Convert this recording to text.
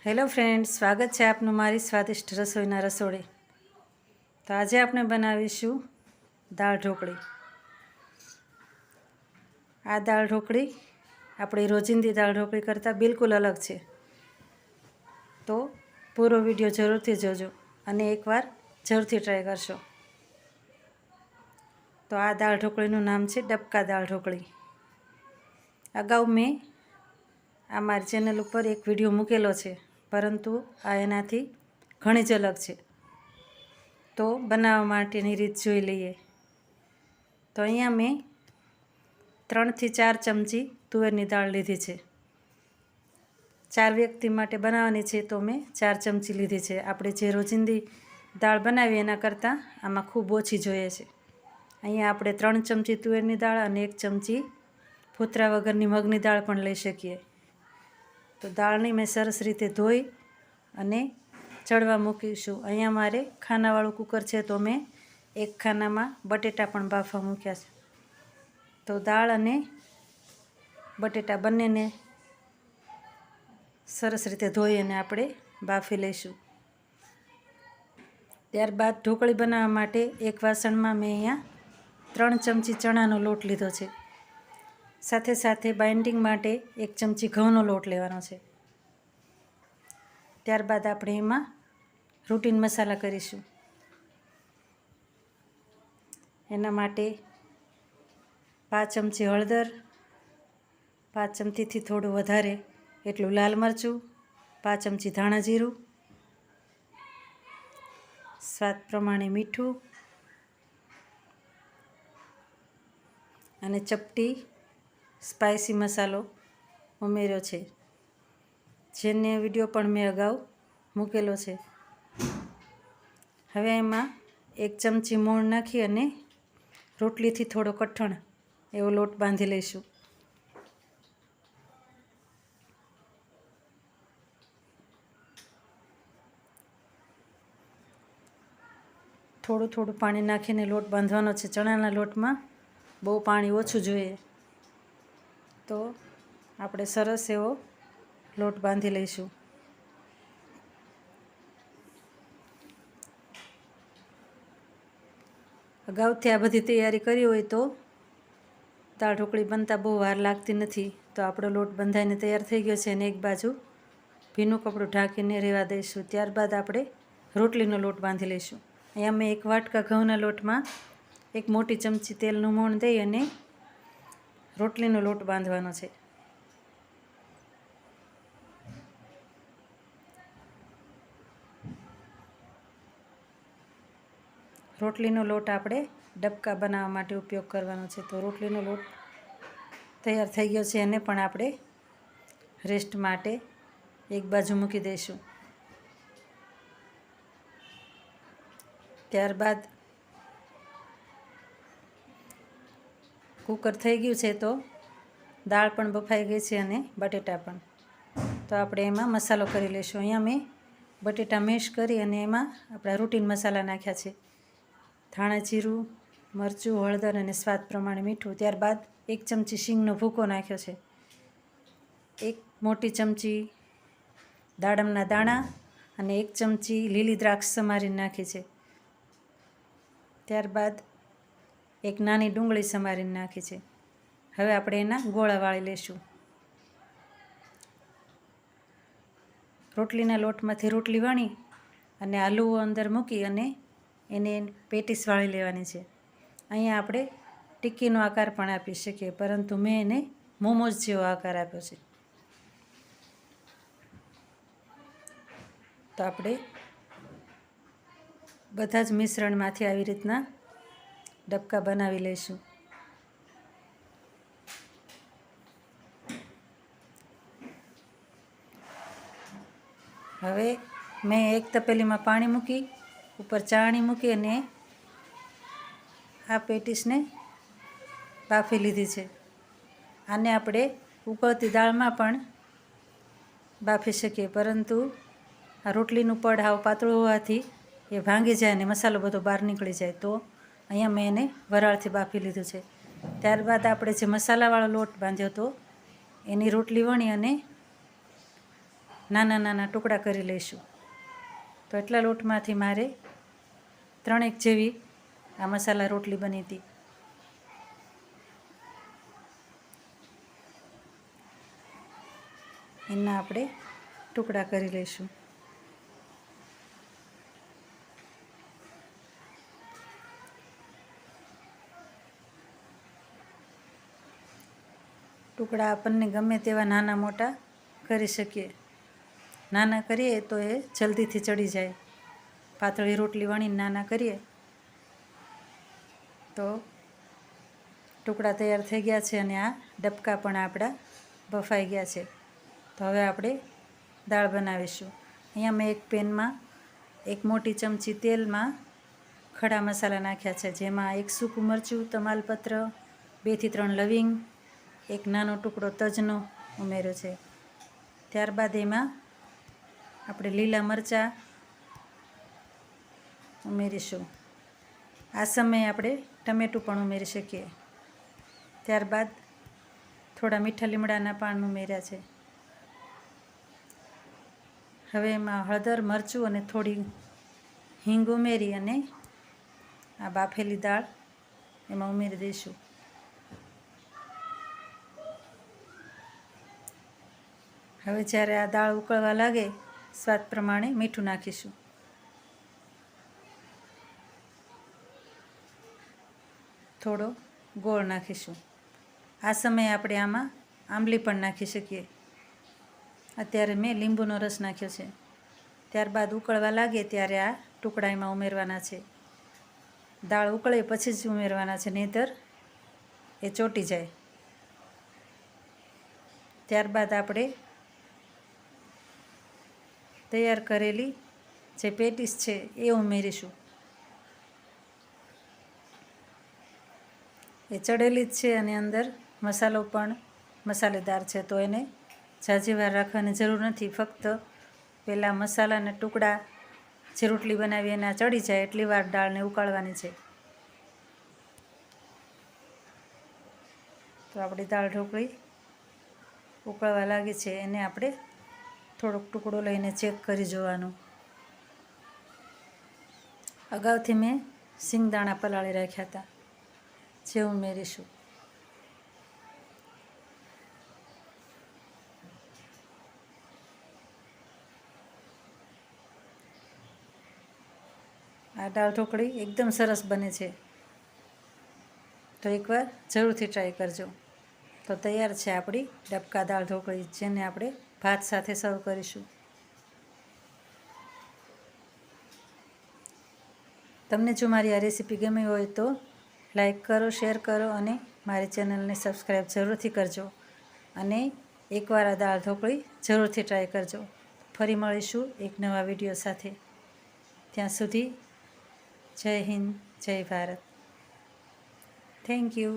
Hello friends, સ્વાગત છે આપનું મારી સ્વાદિષ્ટ રસોઈના રસોડે। તો આજે આપણે બનાવીશું દાળ ઢોકળી। આ દાળ ઢોકળી આપણી રોજિંદી દાળ ઢોકળી કરતાં બિલકુલ અલગ છે। તો પૂરો વિડીયો જરૂરથી જોજો અને એકવાર જરૂરથી ટ્રાય કરશો। તો આ દાળ ઢોકળીનું નામ છે ડબકા દાળ ઢોકળી। અગાઉ મેં આ મારી ચેનલ ઉપર એક વિડીયો મૂકેલો છે, પરંતુ આ એનાથી ઘણી જ અલગ છે। તો બનાવવા માટેની રીત જોઈ લઈએ। તો અહીંયા મેં 3 થી 4 ચમચી તુવેરની દાળ લીધી છે। 4 વ્યક્તિ માટે બનાવવાની છે તો મેં 4 ચમચી લીધી છે। આપણે જે રોજિંદી દાળ બનાવીએ એના કરતાં આમાં ખૂબ ઓછી જોઈએ છે। અહીંયા આપણે 3 ચમચી તુવેરની દાળ અને 1 ચમચી ફૂતરા વગરની મગની દાળ પણ લઈ શકીએ। તો દાળની મેં સરસ રીતે ધોઈ અને ચડવા મૂકીશું। અહીંયા મારે ખાનાવાળું કુકર છે તો મેં એક ખાનામાં બટેટા પણ બાફવા મૂક્યા છે। તો દાળ અને બટેટા બંનેને સરસ રીતે ધોઈ અને આપણે બાફી લઈશું। ત્યારબાદ ઢોકળી બનાવવા માટે એક વાસણમાં મેં અહીંયા 3 ચમચી ચણાનો લોટ લીધો છે। સાથે સાથે બાઇન્ડિંગ માટે 1 ચમચી ઘઉંનો લોટ લેવાનો છે। ત્યારબાદ આપણે એમાં રૂટીન મસાલા કરીશું। એના માટે 5 ચમચી હળદર, 5 ચમચીથી થોડું વધારે એટલું લાલ મરચું, 5 ચમચી ધાણા જીરું, સ્વાદ પ્રમાણે મીઠું અને ચપટી સ્પાઇસી મસાલો ઉમેર્યો છે, જેને વિડીયો પણ મેં અગાઉ મૂકેલો છે। હવે એમાં 1 ચમચી મોણ નાખી અને રોટલીથી થોડો કઠણ એવો લોટ બાંધી લઈશું। થોડું થોડું પાણી નાખીને લોટ બાંધવાનો છે। ચણાના લોટમાં બહુ પાણી ઓછું જોઈએ। તો આપણે સરસ એવો લોટ બાંધી લઈશું। અગાઉથી આ બધી તૈયારી કરી હોય તો દાળ ઢોકળી બનતા બહુ વાર લાગતી નથી। તો આપણો લોટ બંધાઈને તૈયાર થઈ ગયો છે અને એક બાજુ ભીનું કપડું ઢાંકીને રહેવા દઈશું। ત્યારબાદ આપણે રોટલીનો લોટ બાંધી લઈશું। અહીંયા મેં 1 વાટકા ઘઉંના લોટમાં 1 મોટી ચમચી તેલનું મોણ દઈ અને રોટલીનો લોટ બાંધવાનો છે। રોટલીનો લોટ આપણે ડબકા બનાવવા માટે ઉપયોગ કરવાનો છે। તો રોટલીનો લોટ તૈયાર થઈ ગયો છે, એને પણ આપણે રેસ્ટ માટે એક બાજુ મૂકી દઈશું। ત્યારબાદ કુકર થઈ ગયું છે તો દાળ પણ બફાઈ ગઈ છે અને બટેટા પણ। તો આપણે એમાં મસાલો કરી લઈશું। અહીંયા મેં બટેટા મેશ કરી અને એમાં આપણા રૂટીન મસાલા નાખ્યા છે, ધાણા જીરું, મરચું, હળદર અને સ્વાદ પ્રમાણે મીઠું। ત્યારબાદ 1 ચમચી શીંગનો ભૂકો નાખ્યો છે, 1 મોટી ચમચી દાડમના દાણા અને 1 ચમચી લીલી દ્રાક્ષ સમારીને નાખી છે। ત્યારબાદ 1 નાની ડુંગળી સમારીને નાખી છે। હવે આપણે એના ગોળા વાળી લઈશું। રોટલીના લોટમાંથી રોટલી વણી અને હલવો અંદર મૂકી અને એને પેટીસ વાળી લેવાની છે। અહીંયા આપણે ટિક્કીનો આકાર પણ આપી શકીએ, પરંતુ મેં એને મોમોઝ જેવો આકાર આપ્યો છે। તો આપણે બધા જ મિશ્રણમાંથી આવી રીતના ડબકા બનાવી લઈશું। હવે મેં એક તપેલીમાં પાણી મૂકી, ઉપર ચાળણી મૂકી અને આ પેટીસને બાફી લીધી છે। આને આપણે ઉકળતી દાળમાં પણ બાફી શકીએ, પરંતુ આ રોટલીનું પડ હાવ પાતળું હોવાથી એ ભાંગી જાય અને મસાલો બધો બહાર નીકળી જાય। તો અહીંયા મેં એને વરાળથી બાફી લીધું છે। ત્યારબાદ આપણે જે મસાલાવાળો લોટ બાંધ્યો હતો એની રોટલી વણી અને નાના નાના ટુકડા કરી લઈશું. તો એટલા લોટમાંથી મારે 3 જેવી આ મસાલા રોટલી બની હતી. એના આપણે ટુકડા કરી લઈશું. ટુકડા આપણને ગમે તેવા નાના મોટા કરી શકીએ. નાના કરીએ તો એ જલ્દીથી ચડી જાય. પાતળી રોટલી વણીને નાના કરીએ તો ટુકડા તૈયાર થઈ ગયા છે અને આ ડબકા પણ આપણા બફાઈ ગયા છે. તો હવે આપણે દાળ બનાવીશું. અહીંયા મેં એક પેનમાં 1 મોટી ચમચી તેલમાં ખડા મસાલા નાખ્યા છે, જેમાં 1 સૂકું મરચું, તમાલપત્ર, 2 થી 3 લવિંગ, 1 નાનો ટુકડો તજનો ઉમેર્યો છે. ત્યારબાદ એમાં આપણે લીલા મરચાં ઉમેરીશું. આ સમયે આપણે ટમેટું પણ ઉમેરી શકીએ. ત્યારબાદ થોડા મીઠા લીમડાના પાન ઉમેર્યા છે. હવે એમાં હળદર, મરચું અને થોડી હિંગ ઉમેરી અને આ બાફેલી દાળ એમાં ઉમેરી દઈશું. હવે જ્યારે આ દાળ ઉકળવા લાગે, સ્વાદ પ્રમાણે મીઠું નાખીશું. થોડો ગોળ નાખીશું. આ સમયે આપણે આમાં આંબલી પણ નાખી શકીએ. અત્યારે મેં લીંબુનો રસ નાખ્યો છે. ત્યારબાદ ઉકળવા લાગે ત્યારે આ ટુકડા એમાં ઉમેરવાના છે. દાળ ઉકળે પછી જ ઉમેરવાના છે, નહીંતર એ ચોંટી જાય. ત્યારબાદ આપણે તૈયાર કરેલી જે પેટીસ છે એ ઉમેરીશું. એ ચડેલી જ છે અને અંદર મસાલો પણ મસાલેદાર છે, તો એને ઝાઝી વાર રાખવાની જરૂર નથી. ફક્ત પહેલાં મસાલાના ટુકડા જે રોટલી બનાવી એના ચડી જાય એટલી વાર દાળને ઉકાળવાની છે. તો આપણી દાળ ઢોકળી ઉકળવા લાગી છે. એને આપણે થોડોક ટુકડો લઈને ચેક કરી જોવાનું. અગાઉથી મેં સિંગદાણા પલાળી રાખ્યા હતા, જે ઉમેરીશું. આ દાળ ઢોકળી એકદમ સરસ બને છે, તો એકવાર જરૂરથી ટ્રાય કરજો. તો તૈયાર છે આપણી ડબકા દાળ ઢોકળી, જેને આપણે ભાત સાથે સર્વ કરીશું. તમને જો મારી આ રેસીપી ગમી હોય તો લાઈક કરો, શેર કરો અને મારી ચેનલને સબસ્ક્રાઈબ જરૂરથી કરજો. અને એકવાર આ દાળ ઢોકળી જરૂરથી ટ્રાય કરજો. ફરી મળીશું એક નવા વિડીયો સાથે. ત્યાં સુધી જય હિન્દ, જય ભારત. Thank you.